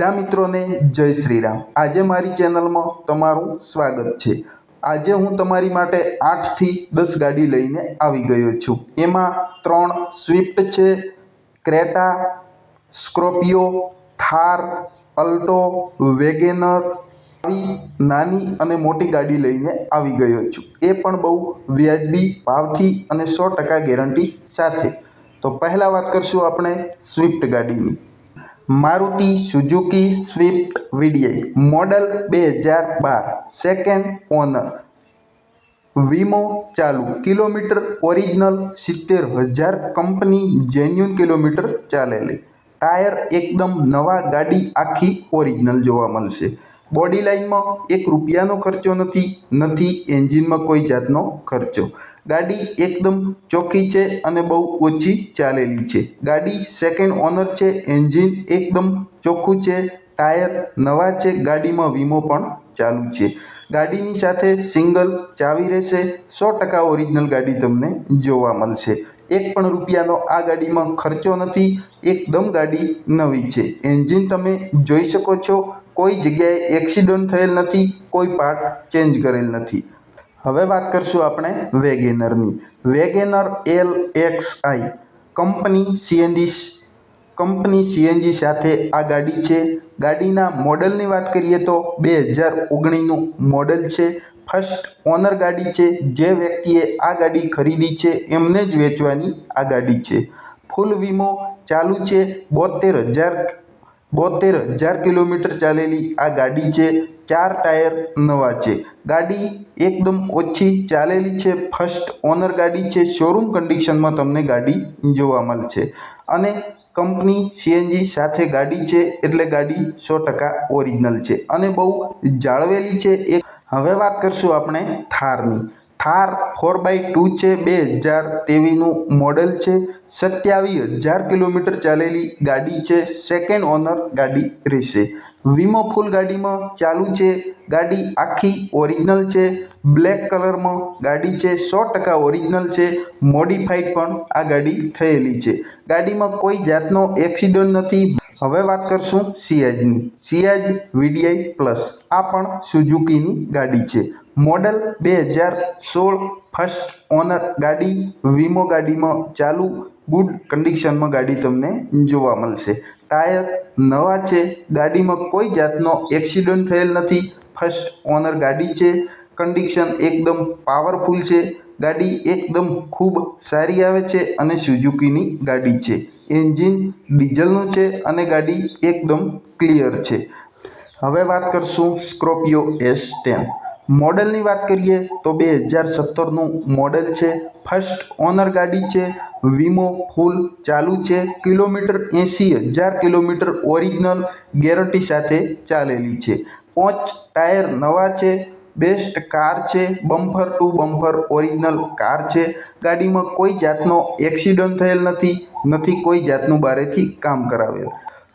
બધા મિત્રોને જય શ્રી રામ। આજે મારી ચેનલમાં તમારું સ્વાગત છે। આજે હું તમારી માટે 8 થી 10 ગાડી લઈને આવી ગયો છું। એમાં 3 સ્વિફ્ટ છે, Creta, Scorpio, Thar, Alto, WagonR આવી નાની અને મોટી ગાડી લઈને આવી ગયો છું, એ પણ બહુ વ્યાજબી ભાવથી અને 100% ગેરંટી સાથે। તો પહેલા વાત કરશું આપણે સ્વિફ્ટ ગાડીની। Maruti Suzuki Swift VDI model 2012 second owner, वीमो चालू, kilometre original 70,000, company genuine kilometre चालेली, टायर एकदम नवा, गाड़ी आखी ओरिजिनल जोवा मळशे। बॉडी लाइन में 1 रूपियानो खर्चो नहीं, एंजीन में कोई जातनो खर्चो। गाड़ी एकदम चोखी है और बहुत ओછી चालेली है। गाड़ी सेकंड ओनर है, एंजीन एकदम चोख्खुं है, टायर नवा है, गाड़ी में वीमो पण चालू है। गाड़ी साथे सिंगल चावी रहेशे, 100% ओरिजिनल गाड़ी तमने जोवा मळशे। 1 पण रूपियानो आ गाड़ी में खर्चो नहीं, एकदम गाड़ी नवी है। एंजीन तमे जोई शको छो, कोई जग्याए एक्सिडेंट थयेल नहीं, कोई पार्ट चेन्ज करेल नहीं। हवे बात करशुं आपणे वेगेनरनी। वेगेनर LXI कंपनी सीएनजी साथे आ गाड़ी है। गाड़ीना मॉडलनी बात करिए तो 2019 मॉडल है, फर्स्ट ओनर गाड़ी है। जे व्यक्तिए आ गाड़ी खरीदी है एमने ज वेचवानी आ गाड़ी है। फूल वीमो चालू है, 72,000 किलोमीटर चालेली आ गाड़ी है। 4 टायर नवा है, गाड़ी एकदम ओછી चालेली है, फर्स्ट ओनर गाड़ी है। शोरूम कंडीशन में तमने गाड़ी जोवा मळशे अने कंपनी सीएनजी साथे गाड़ी है, एटले गाड़ी 100% ओरिजिनल है अने बहु जाळवेली है। हवे बात करशुं आपणे थारनी। थार 4x2 है, 2023 मॉडल है, 27,000 किलोमीटर चालेली गाड़ी है। सेकंड ओनर गाड़ी रहेशे। वीमो फूल गाड़ी में चालू है, गाड़ी आखी ओरिजिनल है, ब्लैक कलर में गाड़ी है, 100% ओरिजिनल है। मॉडिफाइड पण आ गाड़ी थयेली है, गाड़ी में कोई जातनो एक्सिडेंट नहीं। हवे बात करशुं सियाजनी। सियाज वीडीआई प्लस आ पण सुजुकीनी गाड़ी है। मॉडल 2016, फर्स्ट ओनर गाड़ी, वीमो गाड़ी में चालू, गुड कंडीशन में गाड़ी तमने जोवा मळशे। टायर नवा है, गाड़ी में कोई जातनो एक्सिडेंट थयेल नहीं, फर्स्ट ओनर गाड़ी है। कंडीशन एकदम पावरफुल है, गाड़ी एकदम खूब सारी आवे छे अने सुजुकीनी गाड़ी है। एंजीन डीजलनुं छे अने गाड़ी एकदम क्लियर है। हवे बात करशुं स्कोर्पियो S10। मॉडलनी बात करिए तो 2017 मॉडल है, फर्स्ट ओनर गाड़ी है। वीमो फूल चालू है, किलोमीटर 80,000 किलोमीटर ओरिजिनल गेरंटी साथे चालेली है। 5 टायर नवा है, बेस्ट कार है, bumper to bumper original car है। गाड़ी में कोई जातनो एक्सिडेंट थयेल नहीं, कोई जातनु बारेथी काम करावेल।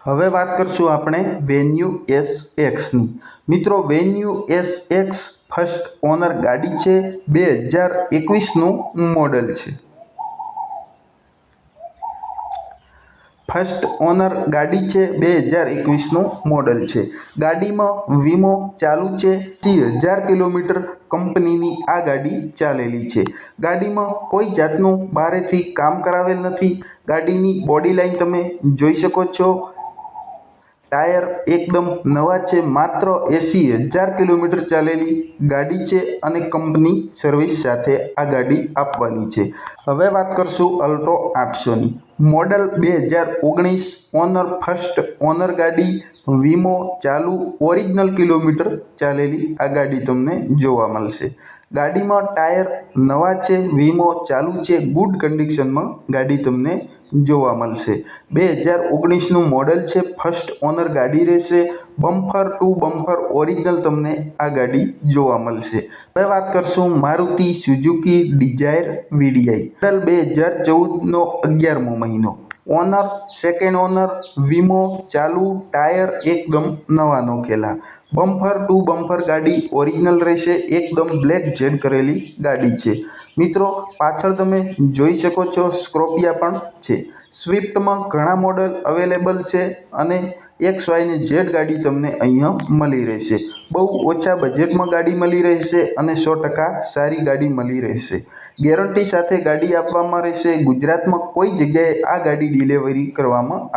हवे बात करशुं आपणे वेन्यू SX नी। मित्रों वेन्यू SX फर्स्ट ओनर गाड़ी है, 2021 मॉडल है। फर्स्ट ओनर गाड़ी है, 2021 मॉडल है। गाड़ी में वीमो चालू है, 80,000 किलोमीटर कंपनी आ गाड़ी चालेली है। गाड़ी में कोई जातनु बारेथी काम करावेल नहीं। गाड़ी बॉडी लाइन तमे जोई शको छो। टायर एकदम नवा है, मात्र 80,000 किलोमीटर चालेली गाड़ी है अने कंपनी सर्विस साथे आ गाड़ी आपवानी है। हवे बात करशुं अल्टो 800 नी। मॉडल 2019, ओनर फर्स्ट ओनर गाड़ी, वीमो चालू, ओरिजिनल किलोमीटर चालेली आ गाड़ी तमने जोवा मळशे। गाड़ी में टायर नवा है, वीमो चालू है, गुड कंडीशन में गाड़ी तमने जोवा मळशे। 2019 मॉडल है, फर्स्ट ओनर गाड़ी रहेशे। बम्पर टू बम्पर ओरिजिनल तमने आ गाड़ी जोवा मळशे। हवे बात करशुं Maruti Suzuki Dzire VDI. Model 2014 11मो महीनो, ઓનર, સેકન્ડ ઓનર, વીમો ચાલુ, ટાયર એકદમ નવા નોખેલા, બમ્પર ટુ બમ્પર ગાડી ઓરિજિનલ રહેશે, એકદમ બ્લેક જેડ કરેલી ગાડી છે મિત્રો. પાછળ તમે જોઈ શકો છો સ્કોર્પિયા પણ છે. સ્વિફ્ટમાં ઘણા મોડલ અવેલેબલ છે અને XY ને Z ગાડી તમને અહીંયા મળી રહેશે. બહુ ઓછા બજેટમાં ગાડી મળી રહેશે અને 100% સારી ગાડી મળી રહેશે. ગેરંટી સાથે ગાડી આપવામાં રહેશે. ગુજરાતમાં કોઈ જગ્યાએ આ ગાડી ડિલિવરી કરવામાં